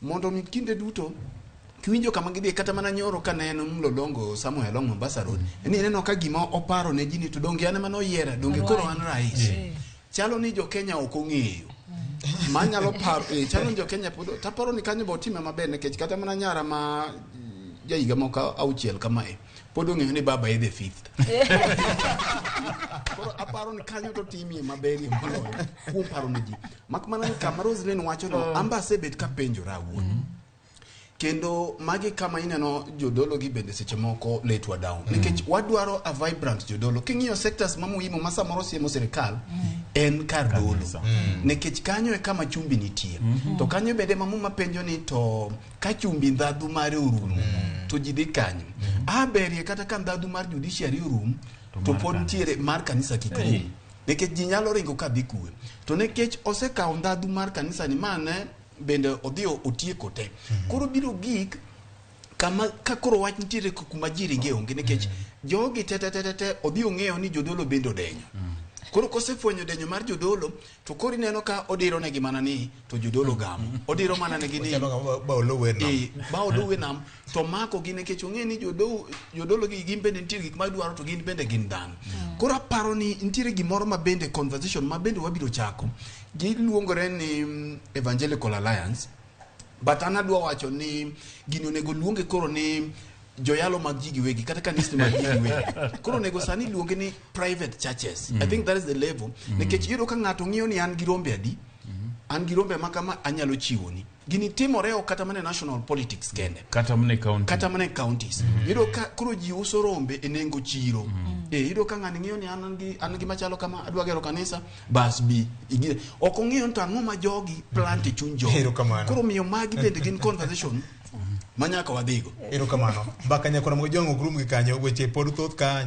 mondo mi kinde duto kiwinjo kama gidhi kata mana nyoro ka neno Mlolongo Samuel along Mombasa Road ni neno ka gima oparo ne jini to donge ane mano yiera donge koro an rais chalo ni jo Kenya ok ong'eyo manyalo paro chalo ni jo Kenya pod taparo ni kanyo bo time maber nikech kata mana nyara ma jaiga moko auchiel kamae pod ong'eyo ni baba e the fifth koro aparo ni kanyo to timie maber moloyo kuom paro ne ji mak mana ni kama Roslyn wacho no amba sebet ka penjora wuon kendo magi kama ineno jodolo gi bende seche moko letwa down nikech wadwaro a vibrant jodolo king'iyo sectors mamuhimu ma samoro siemo sirikal en kar dolo nikech kanyo e kama chumbi nitie to kanyo bende mamuma penjo ni to ka chumbi ndhadhu mare orumo to ji dhi kanyo berie kata ka ndhadhu mar judiciary orum to pod ntiere mar kanisa kik rum nikech ji nyalo ringo ka dhi kuwe to nikech osekawo ndhadhu mar kanisa ni mane bende odhio otieko te koro biro gik kama ka koro wach nitiere kuma ji ringe onge nikech jogi te odhio ng'eyo ni jodolo bende odenyo koro kosefwenyo denyo mar jodolo to koro ineno ka odiro negi mana ni to jodolo gamo odiro mana negi ni ba oluwe nam to mako gi nikech ong'e ni jodolo gi gin bende nitiere gik ma dwaro to gin bende gin dhano koro aparo ni nitiere gimoro ma bende conversation ma bende wabiro chako giluongore ni Evangelical Alliance but an adwa wacho ni gini onego luonge koro ni joyalo mag ji giwegi kata kanisa mag ji giwegi koro nego sani luonge ni private churches I think that is the level nikech yudo ka ng'ato ng'iyo ni an gi rombe adi an gi rombe ma kama anyalo chiwo ni gini timore o kata mana national politics kende kata mana counties yudo ka koro ji uso rombe e nengo chiro yudo ka ng'ani ng'iyo ni an gi machalo kama adwa gero kanisa bas bi igire ok ong'iyo to ang'o ma jogi plant chuny jogi koro miyo magi bende gin conversation manyaka wadhigo erokamano mbaka nyakona mo jongo grum gi kanyo weche pod thoth ka